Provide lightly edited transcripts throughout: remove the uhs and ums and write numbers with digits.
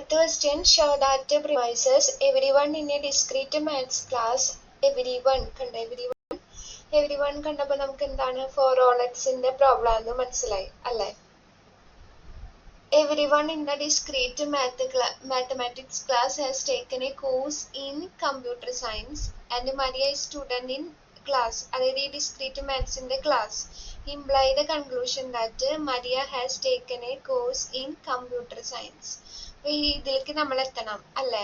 അടുത്ത question, show that premises everyone in a discrete maths class. everyone കണ്ടപ്പോൾ നമുക്ക് എന്താണ് for all x ന്റെ പ്രോബ്ലം എന്ന് മനസ്സിലായി അല്ലേ? Everyone in the discrete mathematics class has taken a course in computer science and Maria is student in class. അതായത് ഈ discrete maths ന്റെ class imply the conclusion that Maria has taken a course in computer science. അപ്പൊ ഈ ഇതിലേക്ക് നമ്മൾ എത്തണം അല്ലേ?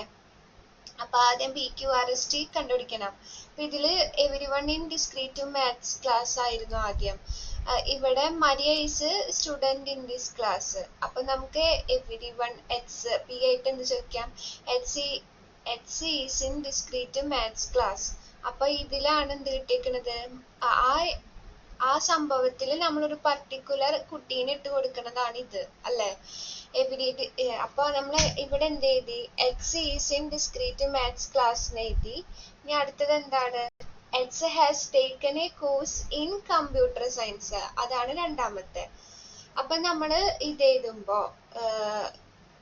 അപ്പൊ ആദ്യം PQRST കണ്ടുപിടിക്കണം. അപ്പൊ ഇതില് everyone in discrete maths class ആയിരുന്നു ആദ്യം. ഇവിടെ Maria is student in this class. അപ്പൊ നമുക്ക് everyone p ആയിട്ട് എന്ത് ചോദിക്കാം? h is in discrete maths class. അപ്പൊ ഇതിലാണ് എന്ത് കിട്ടിയേക്കണത്? ആ സംഭവത്തിൽ നമ്മളൊരു പർട്ടിക്കുലർ കുട്ടീനെ ഇട്ട് കൊടുക്കുന്നതാണ് ഇത് അല്ലെ? അപ്പൊ നമ്മൾ ഇവിടെ എന്ത് എഴുതി? h is in discrete maths class എഴുതി. ഇനി അടുത്തത് എന്താണ്? h has taken a course in computer science. അതാണ് രണ്ടാമത്തെ. അപ്പൊ നമ്മള് ഇത് എഴുതുമ്പോ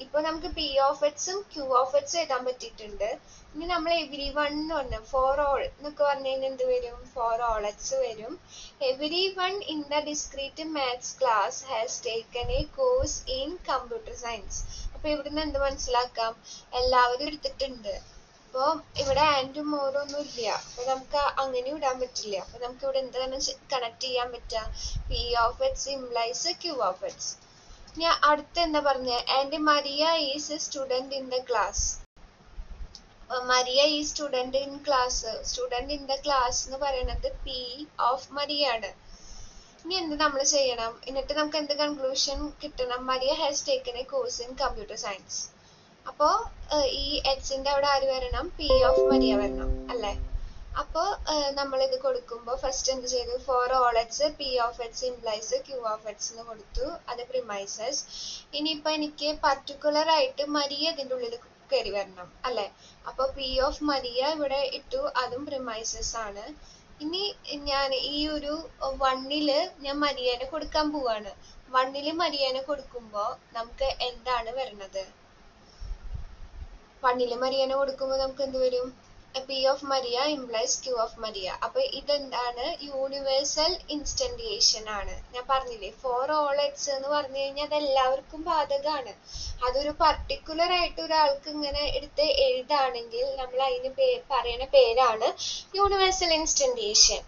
ഇപ്പൊ നമുക്ക് p of x ഉം q of x എഴുതാൻ പറ്റിയിട്ടുണ്ട്. ഇനി നമ്മൾ everyone എന്ന് പറഞ്ഞ for all എന്നൊക്കെ പറഞ്ഞു കഴിഞ്ഞാൽ എന്ത് വരും? for all x വരും. everyone in the discrete maths class has taken a course in computer science. അപ്പൊ ഇവിടുന്ന് എന്ത് മനസ്സിലാക്കാം? എല്ലാവരും എടുത്തിട്ടുണ്ട്. അപ്പൊ ഇവിടെ ആൻഡും മോറും ഒന്നും ഇല്ല. അപ്പൊ നമുക്ക് അങ്ങനെ ഇടാൻ പറ്റില്ല. അപ്പൊ നമുക്ക് ഇവിടെ എന്താണ് കണക്ട് ചെയ്യാൻ പറ്റുക? p of x implies q of x. ഞാൻ അടുത്ത എന്താ പറഞ്ഞ? And Maria is student in the class. Maria ഈ student in class. Student in the class എന്ന് പറയുന്നത് p ഓഫ് മരിയ ആണ്. ഇനി എന്ത് നമ്മൾ ചെയ്യണം? എന്നിട്ട് നമുക്ക് എന്ത് കൺക്ലൂഷൻ കിട്ടണം? Maria has taken A course in computer science. അപ്പോ ഈ എക്സിന്റെ അവിടെ ആര് വരണം? p ഓഫ് മരിയ വരണം അല്ലെ? അപ്പോ നമ്മൾ ഇത് കൊടുക്കുമ്പോ ഫസ്റ്റ് എന്ത് ചെയ്തു? Four all X p of X implies q of X എന്ന് കൊടുത്തു. അത് പ്രിമൈസസ്. ഇനിയിപ്പോ എനിക്ക് പർട്ടിക്കുലർ ആയിട്ട് മരിയ ഇതിന്റെ ഉള്ളിൽ കയറി വരണം അല്ലെ? അപ്പൊ p ഓഫ് മരിയ ഇവിടെ ഇട്ടു. അതും പ്രിമൈസസ് ആണ്. ഇനി ഞാൻ ഈ ഒരു 1ല് ഞാൻ മരിയനെ കൊടുക്കാൻ പോവാണ്. 1ല് മരിയനെ കൊടുക്കുമ്പോ നമുക്ക് എന്താണ് വരുന്നത്? 1ല് മരിയനെ കൊടുക്കുമ്പോ നമുക്ക് എന്ത് വരും? p of Maria implies q of Maria. അപ്പൊ ഇതെന്താണ്? യൂണിവേഴ്സൽ ഇൻസ്റ്റന്റിയേഷൻ ആണ്. ഞാൻ പറഞ്ഞില്ലേ ഫോർ ഓൾ എക്സ് എന്ന് പറഞ്ഞു കഴിഞ്ഞാൽ അത് എല്ലാവർക്കും ബാധകമാണ്. അതൊരു പർട്ടിക്കുലർ ആയിട്ട് ഒരാൾക്ക് ഇങ്ങനെ എടുത്ത് എഴുതാണെങ്കിൽ നമ്മൾ അതിന് പറയുന്ന പേരാണ് യൂണിവേഴ്സൽ ഇൻസ്റ്റന്റിയേഷൻ.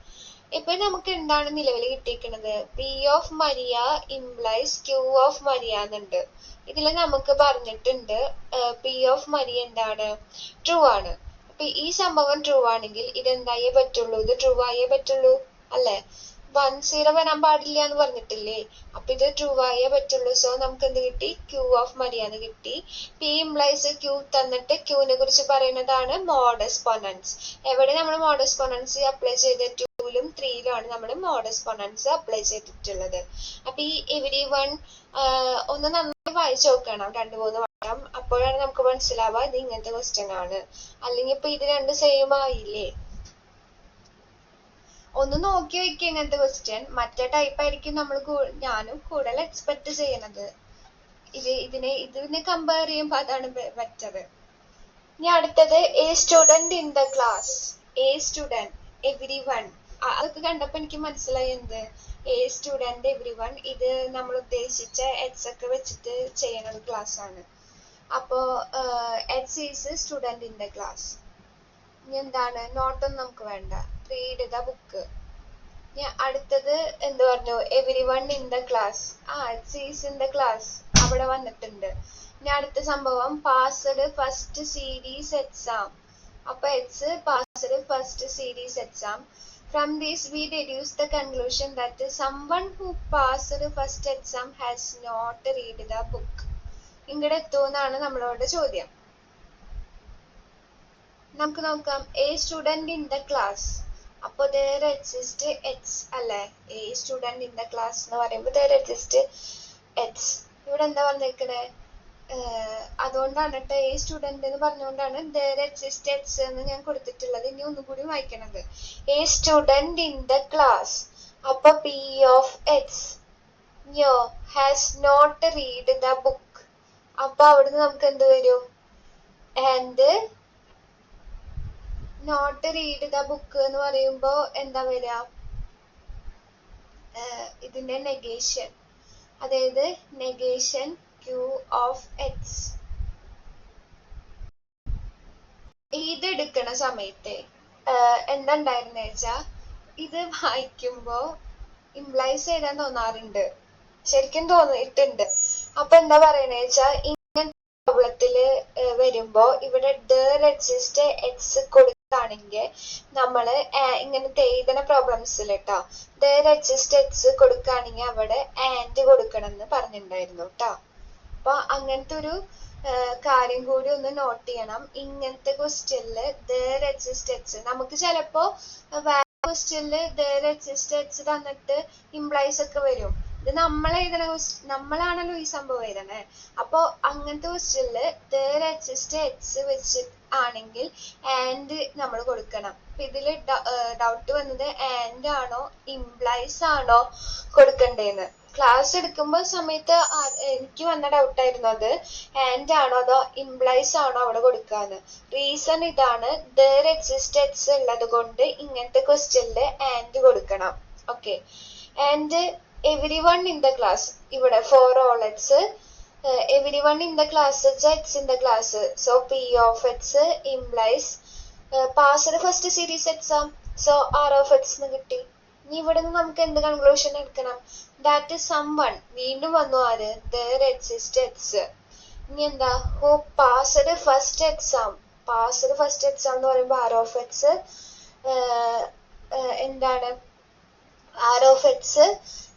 ഇപ്പൊ നമുക്ക് എന്താണ് നിലവിൽ കിട്ടിയിരിക്കുന്നത്? p of Maria implies q of Maria എന്നുണ്ട്. ഇതിൽ നമുക്ക് പറഞ്ഞിട്ടുണ്ട് p ഓഫ് മരിയ എന്താണ്? ട്രൂ ആണ്. അപ്പൊ ഈ സംഭവം ട്രൂ ആണെങ്കിൽ ഇതെന്തായേ പറ്റുള്ളൂ? ഇത് ട്രൂ ആയേ പറ്റുള്ളൂ അല്ലെ? 10 വരാൻ പാടില്ല എന്ന് പറഞ്ഞിട്ടില്ലേ? അപ്പൊ ഇത് ട്രൂ ആയേ പറ്റുള്ളൂ. സോ നമുക്ക് എന്ത് കിട്ടി? q ഓഫ് മരിയ എന്ന് കിട്ടി. p ഇംപ്ലൈസ് q തന്നിട്ട് q നെ കുറിച്ച് പറയുന്നതാണ് മോഡ് എക്സ്പോണൻസ്. എവിടെ നമ്മൾ മോഡ് എക്സ്പോണൻസ് അപ്ലൈ ചെയ്ത? 2ലും 3ലും ആണ് നമ്മൾ മോഡ് എക്സ്പോണൻസ് അപ്ലൈ ചെയ്തിട്ടുള്ളത്. അപ്പൊ ഈ everyone ഒന്ന് നന്നായി വായിച്ചു നോക്കണം 2-3 വട്ടം. അപ്പോഴാണ് നമുക്ക് മനസ്സിലാവുക ഇത് ഇങ്ങനത്തെ ക്വസ്റ്റ്യൻ ആണ്. അല്ലെങ്കിൽ ഇപ്പൊ ഇത് രണ്ട് സെയിം ആയില്ലേ? ഒന്ന് നോക്കി വെക്കുക ഇങ്ങനത്തെ ക്വസ്റ്റ്യൻ. മറ്റേ ടൈപ്പ് ആയിരിക്കും നമ്മൾ ഞാനും കൂടുതൽ എക്സ്പെക്ട് ചെയ്യണത്. ഇതിനെ കമ്പയർ ചെയ്യുമ്പോ അതാണ് ബെറ്റർ. ഇനി അടുത്തത് A student in the class. A student everyone അതൊക്കെ കണ്ടപ്പോ എനിക്ക് മനസ്സിലായി എന്ത്? എ സ്റ്റുഡന്റ് everyone ഇത് നമ്മൾ ഉദ്ദേശിച്ച എക്സ് ഒക്കെ വെച്ചിട്ട് ചെയ്യണ ഒരു ക്ലാസ് ആണ്. അപ്പോ X is student in the class. ഇനി എന്താണ്? നോട്ടൊന്നും നമുക്ക് വേണ്ട. Read the book. അടുത്തത് എന്ത് പറഞ്ഞു? everyone in the class. X is in the class അവിടെ വന്നിട്ടുണ്ട്. ഇനി അടുത്ത സംഭവം പാസ്ഡ് ഫസ്റ്റ് സീരീസ് എക്സാം. അപ്പൊ X passed first series exam. From this we deduce the conclusion that someone who passed first exam has not read the book. ഇങ്ങടെ എത്തുമെന്നാണ് നമ്മളോട് ചോദ്യം. നമുക്ക് നോക്കാം. A student in the class. അപ്പൊ there exists x അല്ലെ? A student in the class എന്ന് പറയുമ്പോൾ there exists x. ഇവിടെ എന്താ പറഞ്ഞേക്കണേ? അതുകൊണ്ടാണ് കേട്ടോ എ സ്റ്റുഡന്റ് എന്ന് പറഞ്ഞുകൊണ്ടാണ് there exists x എന്ന് ഞാൻ കൊടുത്തിട്ടുള്ളത്. ഇനി ഒന്നുകൂടി വായിക്കണത്. A student in the class. അപ്പൊ p of x has not read the book. അപ്പൊ അവിടുന്ന് നമുക്ക് എന്ത് വരും? And not read the book എന്ന് പറയുമ്പോ എന്താ വരിക? ഇതിന്റെ നെഗേഷൻ, അതായത് നെഗേഷൻ Q of X. ഇതെടുക്കണ സമയത്ത് എന്താ ഉണ്ടായിരുന്ന വെച്ചാ, ഇത് വായിക്കുമ്പോ ഇംപ്ലൈസ് എഴുതാൻ തോന്നാറുണ്ട്, ശരിക്കും തോന്നിയിട്ടുണ്ട്. അപ്പൊ എന്താ പറയണ വെച്ചാ, ഇങ്ങനത്തെ പ്രോബ്ലത്തില് വരുമ്പോ ഇവിടെ രജിസ്റ്റർ എക്സ് കൊടുക്കുകയാണെങ്കിൽ നമ്മള് ഇങ്ങനത്തെ എഴുതണ പ്രോബ്ലംസിൽ കേട്ടോ രജിസ്റ്റർ എക്സ് കൊടുക്കുകയാണെങ്കിൽ അവിടെ ആൻഡ് കൊടുക്കണം എന്ന് പറഞ്ഞിട്ടുണ്ടായിരുന്നു കേട്ടോ. അപ്പൊ അങ്ങനത്തെ ഒരു കാര്യം കൂടി ഒന്ന് നോട്ട് ചെയ്യണം. ഇങ്ങനത്തെ ക്വസ്റ്റ്യനില് എക്സിസ്റ്റ് നമുക്ക് ചിലപ്പോ ക്വസ്റ്റ്യനില് എക്സിസ്റ്റ് തന്നിട്ട് ഇംപ്ലൈസ് ഒക്കെ വരും. ഇത് നമ്മളാണല്ലോ ഈ സംഭവം എഴുതണേ. അപ്പൊ അങ്ങനത്തെ ക്വസ്റ്റ്യനില് എക്സിസ്റ്റ് വെച്ച് ആണെങ്കിൽ ആൻഡ് നമ്മൾ കൊടുക്കണം. അപ്പൊ ഇതില് ഡൗട്ട് വന്നത് ആൻഡ് ആണോ ഇംപ്ലൈസ് ആണോ കൊടുക്കണ്ടേന്ന്. ക്ലാസ് എടുക്കുമ്പോ സമയത്ത് എനിക്ക് വന്ന ഡൗട്ടായിരുന്നു അത് ആൻഡ് ആണോ അതോ ഇംപ്ലൈസ് ആണോ അവിടെ കൊടുക്കാന്ന്. റീസൺ ഇതാണ്, എക്സിസ്റ്റ് ഉള്ളത് കൊണ്ട് ഇങ്ങനത്തെ ക്വസ്റ്റ്യനില് ആൻഡ് കൊടുക്കണം. Okay. And every one in the class, ഇവിടെ for all X, every one in the class X in the class, so P of X implies passed first series exam, so R of X എന്ന് കിട്ടി. ഇനി ഇവിടെ നിന്ന് നമുക്ക് എന്ത് conclusion എടുക്കണം? That someone, വീണ്ടും വന്നു ആര്? Exist X. ഇനി എന്താ? Who passed first exam. Passed first exam എന്ന് പറയുമ്പോൾ ആർ ഓഫ് എക്സ് എന്താണ്? R of X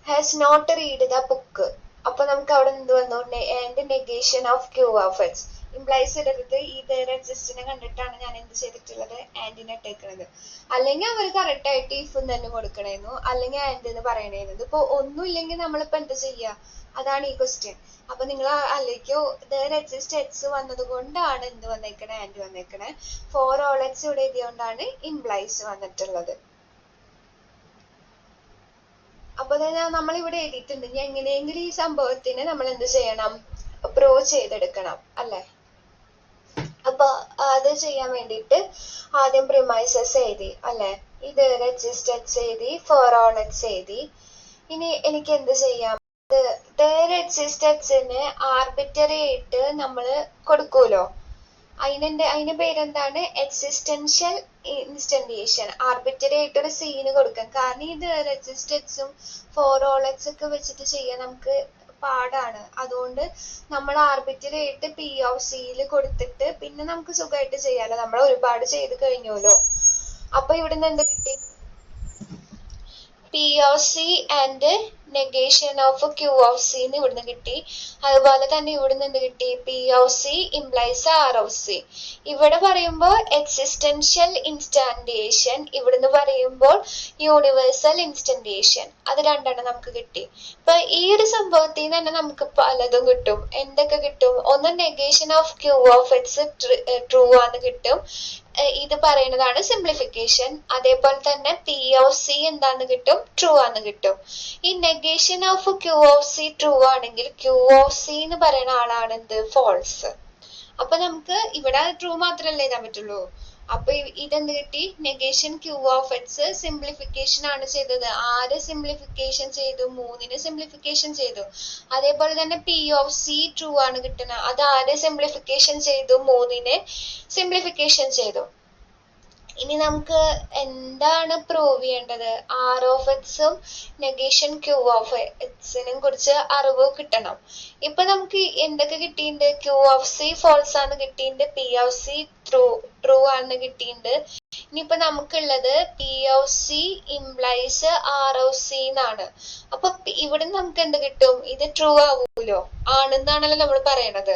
has not read the book. അപ്പൊ നമുക്ക് അവിടെ എന്ത് വന്നു? And negation of Q of X. Implies ഇടരുത്. ഈ എക്സിസ്റ്റിനെ കണ്ടിട്ടാണ് ഞാൻ എന്ത് ചെയ്തിട്ടുള്ളത്? ആൻഡിനെ ഇട്ടേക്കുന്നത്. അല്ലെങ്കിൽ അവർ കറക്റ്റ് ആയിട്ട് ഇഫ് തന്നെ കൊടുക്കണേന്നു, അല്ലെങ്കിൽ ആൻഡ് എന്ന് പറയണേന്നു. ഇതിപ്പോ ഒന്നും ഇല്ലെങ്കിൽ നമ്മളിപ്പോ എന്ത് ചെയ്യാ? അതാണ് ഈ ക്വസ്റ്റ്യൻ. അപ്പൊ നിങ്ങൾ അല്ലേക്കോ എക്സിസ്റ്റ് എക്സ് വന്നത് കൊണ്ടാണ് എന്ത് വന്നേക്കണേ? ആൻഡ് വന്നേക്കണേ. ഫോർ ഓൾ എക്സ് ഇവിടെ എഴുതിയോണ്ടാണ് ഇംപ്ലൈസ് വന്നിട്ടുള്ളത്. അപ്പൊ നമ്മൾ ഇവിടെ എഴുതിയിട്ടുണ്ട്. ഇനി എങ്ങനെയെങ്കിലും ഈ സംഭവത്തിന് നമ്മൾ എന്ത് ചെയ്യണം? പ്രൂവ് ചെയ്തെടുക്കണം അല്ലെ? അപ്പൊ അത് ചെയ്യാൻ വേണ്ടിയിട്ട് ആദ്യം പ്രിമൈസസ് എഴുതി അല്ലെ? ഇത് എക്സിസ്റ്റ് എക്സ് എഴുതി, ഫോർ ഓൾ എക്സ് എഴുതി. ഇനി എനിക്ക് എന്ത് ചെയ്യാം? എക്സിസ്റ്റ് എക്സിന് ആർബിറ്ററി ആയിട്ട് നമ്മള് കൊടുക്കൂലോ, അതിന്റെ പേരെന്താണ്? എക്സിസ്റ്റൻഷ്യൽ ഇൻസ്റ്റന്റിയേഷൻ. ആർബിറ്ററി ആയിട്ട് ഒരു സീന് കൊടുക്കാം. കാരണം ഇത് എക്സിസ്റ്റ് എക്സും ഫോർ ഓൾ എക്സ് ഒക്കെ വെച്ചിട്ട് ചെയ്യാൻ നമുക്ക് പാടാണ്. അതുകൊണ്ട് നമ്മൾ ആർബിറ്ററി ആയിട്ട് പി ഓഫ് സിയിൽ കൊടുത്തിട്ട് പിന്നെ നമുക്ക് സുഖമായിട്ട് ചെയ്യാലോ. നമ്മൾ ഒരുപാട് ചെയ്ത് കഴിഞ്ഞല്ലോ. അപ്പൊ ഇവിടുന്ന് എന്ത് കിട്ടി? P of C and negation of Q of C എന്ന് ഇവിടുന്ന് കിട്ടി. അതുപോലെ തന്നെ ഇവിടുന്ന് എന്ത് കിട്ടി? P of C implies R of C. ഇവിടെ പറയുമ്പോൾ എക്സിസ്റ്റൻഷ്യൽ ഇൻസ്റ്റന്റിയേഷൻ, ഇവിടുന്ന് പറയുമ്പോൾ യൂണിവേഴ്സൽ ഇൻസ്റ്റന്റിയേഷൻ. അത് രണ്ടെണ്ണം നമുക്ക് കിട്ടി. ഇപ്പൊ ഈ ഒരു സംഭവത്തിൽ നിന്ന് തന്നെ നമുക്ക് പലതും കിട്ടും. എന്തൊക്കെ കിട്ടും? ഒന്ന് negation of Q of X true ആന്ന് കിട്ടും. ഇത് പറയുന്നതാണ് സിംപ്ലിഫിക്കേഷൻ. അതേപോലെ തന്നെ പി ഓഫ് സി എന്താന്ന് കിട്ടും? ട്രൂ ആന്ന് കിട്ടും. ഈ negation of Q of C true ആണെങ്കിൽ ക്യൂ ഓഫ് സി എന്ന് പറയുന്ന ആളാണ് എന്ത്? ഫോൾസ്. അപ്പൊ നമുക്ക് ഇവിടെ ട്രൂ മാത്രമല്ലേ എഴുതാൻ പറ്റുള്ളൂ. അപ്പൊ ഇതെന്ത് കിട്ടി? Negation Q of X simplification ആണ് ചെയ്തത്. ആര് സിംപ്ലിഫിക്കേഷൻ ചെയ്തു? 3ന് സിംപ്ലിഫിക്കേഷൻ ചെയ്തു. അതേപോലെ തന്നെ പി ഓഫ് സി ട്രൂ ആണ് കിട്ടുന്നത്. അത് ആര് സിംപ്ലിഫിക്കേഷൻ ചെയ്തു? 3ന് സിംപ്ലിഫിക്കേഷൻ ചെയ്തു. ഇനി നമുക്ക് എന്താണ് പ്രൂവ് ചെയ്യേണ്ടത്? ആർ ഓഫ് എക്സും നെഗേഷൻ ക്യൂ ഓഫ് എക്സിനും കുറിച്ച് അറിവ് കിട്ടണം. ഇപ്പൊ നമുക്ക് എന്തൊക്കെ കിട്ടിയിട്ടുണ്ട്? ക്യൂ ഓഫ് സി ഫോൾസ് ആണ് കിട്ടിയിട്ടുണ്ട്, പി ഓഫ് സി ട്രൂ ആണ് കിട്ടിയിട്ടുണ്ട്. ഇനിയിപ്പൊ നമുക്കുള്ളത് P of C implies R of C എന്നാണ്. അപ്പൊ ഇവിടെ നമുക്ക് എന്ത് കിട്ടും? ഇത് ട്രൂ ആവൂലോ, ആണെന്നാണല്ലോ നമ്മൾ പറയണത്.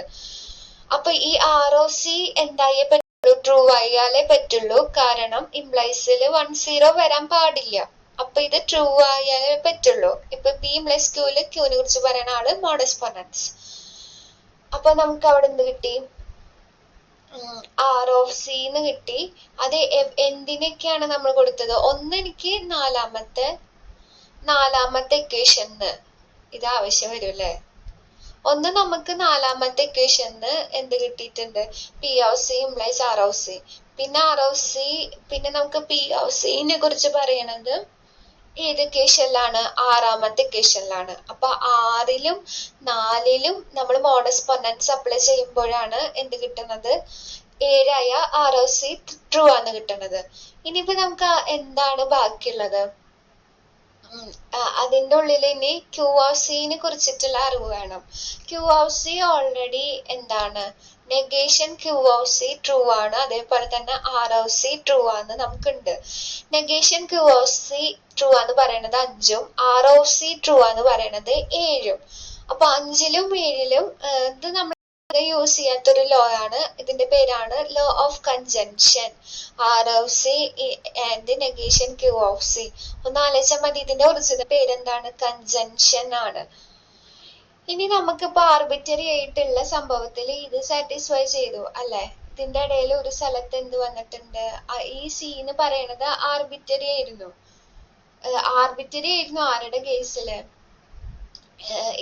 അപ്പൊ ഈ ആർ ഓഫ് സി എന്തായേ പറ്റുള്ളൂ? ട്രൂ ആയാലേ പറ്റുള്ളൂ. കാരണം ഇംപ്ലൈസിൽ 10 വരാൻ പാടില്ല. അപ്പൊ ഇത് ട്രൂ ആയാലേ പറ്റുള്ളൂ. ഇപ്പൊ പി പ്ലസ് ക്യൂല് ക്യൂനെ കുറിച്ച് പറയുന്ന ആള് മോഡസ് പൊണൻസ്. അപ്പൊ നമുക്ക് അവിടെ എന്ത് കിട്ടി? ആർ ഓഫ് സി എന്ന് കിട്ടി. അത് എന്തിനൊക്കെയാണ് നമ്മൾ കൊടുത്തത്? ഒന്ന് എനിക്ക് നാലാമത്തെ ഇക്വേഷന് ഇത് ആവശ്യം വരും അല്ലേ? ഒന്ന് നമുക്ക് നാലാമത്തെ ഇക്വേഷന് എന്ത് കിട്ടിയിട്ടുണ്ട്, P of C implies R of C. പിന്നെ ആർ ഓഫ് സി, പിന്നെ നമുക്ക് പി ഓഫ് സിനെ കുറിച്ച് പറയണത് ഏത് ഇക്വേഷനിലാണ്, ആറാമത്തെ ഇക്വേഷനിലാണ്. അപ്പൊ 6ലും 4ലും നമ്മൾ മോഡസ് പൊന്നൻസ് അപ്ലൈ ചെയ്യുമ്പോഴാണ് എന്ത് കിട്ടുന്നത്, 7 ആർ ഓഫ് സി ട്രൂ ആണ് കിട്ടുന്നത്. ഇനിയിപ്പോ നമുക്ക് എന്താണ് ബാക്കിയുള്ളത്, അതിന്റെ ഉള്ളിൽ ഇനി ക്യൂ ഓഫ് സിനെ കുറിച്ചിട്ടുള്ള അറിവ് വേണം. ക്യൂ ഓഫ് സി ഓൾറെഡി എന്താണ്, negation Q of C true ആണ്, അതേപോലെ തന്നെ ആർ ഓഫ് സി ട്രൂ ആണ് നമുക്കുണ്ട്. Negation Q of C true ആന്ന് പറയണത് 5ഉം ആർ ഓഫ് സി ട്രൂ ആന്ന് പറയണത് 7ഉം. അപ്പൊ 5ലും 7ലും ഇത് നമ്മൾ യൂസ് ചെയ്യാത്തൊരു ലോ ആണ്, ഇതിന്റെ പേരാണ് law of conjunction. R of C and negation Q of C. ഒന്ന് ആലോചിച്ചാൽ മതി, ഇതിന്റെ ഒറിജിനൽ പേരെന്താണ്, കൺജങ്ഷൻ ആണ്. ഇനി നമുക്കിപ്പോ ആർബിറ്ററി ആയിട്ടുള്ള സംഭവത്തിൽ ഇത് സാറ്റിസ്ഫൈ ചെയ്തു അല്ലെ. ഇതിന്റെ ഇടയിൽ ഒരു സ്ഥലത്ത് എന്ത് വന്നിട്ടുണ്ട്, ഈ സി എന്ന് പറയണത് ആർബിറ്ററി ആയിരുന്നു. ആർബിറ്ററി ആയിരുന്നു ആരുടെ കേസില്,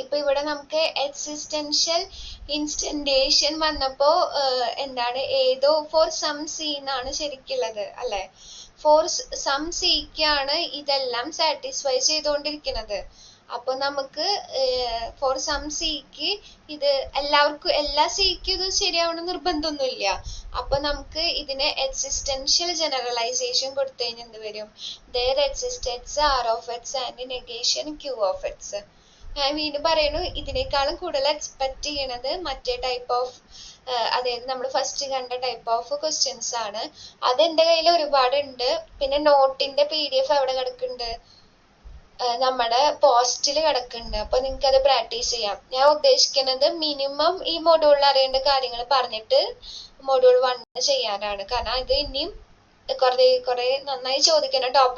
ഇപ്പൊ ഇവിടെ നമുക്ക് എക്സിസ്റ്റൻഷ്യൽ ഇൻസ്റ്റന്റേഷൻ വന്നപ്പോ എന്താണ്, ഏതോ ഫോർ സം സി എന്നാണ് ശരിക്കുള്ളത് അല്ലെ. ഫോർ സം സിക്കാണ് ഇതെല്ലാം സാറ്റിസ്ഫൈ ചെയ്തുകൊണ്ടിരിക്കുന്നത്. അപ്പൊ നമുക്ക് ഫോർ സം സിക്ക് ഇത് എല്ലാവർക്കും, എല്ലാ സിക്കും ഇത് ശരിയാവണം നിർബന്ധമൊന്നുമില്ല. അപ്പൊ നമുക്ക് ഇതിന് എക്സിസ്റ്റൻഷ്യൽ ജനറലൈസേഷൻ കൊടുത്തു കഴിഞ്ഞാൽ എന്ത് വരും, there exists R of X and negation Q of X. ഞാൻ വീണ്ടും പറയുന്നു, ഇതിനേക്കാളും കൂടുതൽ എക്സ്പെക്ട് ചെയ്യണത് മറ്റേ ടൈപ്പ് ഓഫ്, അതായത് നമ്മൾ ഫസ്റ്റ് കണ്ട ടൈപ്പ് ഓഫ് ക്വസ്റ്റ്യൻസ് ആണ്. അത് എന്റെ കയ്യിൽ ഒരുപാടുണ്ട്. പിന്നെ നോട്ടിന്റെ PDF എവിടെ കിടക്കുന്നുണ്ട്, നമ്മുടെ പോസ്റ്റിൽ കിടക്കുന്നുണ്ട്. അപ്പൊ നിങ്ങൾക്ക് അത് പ്രാക്ടീസ് ചെയ്യാം. ഞാൻ ഉദ്ദേശിക്കുന്നത് മിനിമം ഈ മൊഡ്യൂളിൽ അറിയേണ്ട കാര്യങ്ങൾ പറഞ്ഞിട്ട് മൊഡ്യൂൾ 1 ചെയ്യാനാണ്. കാരണം ഇത് ഇനിയും കുറെ നന്നായി ചോദിക്കുന്ന ടോപ്പിക്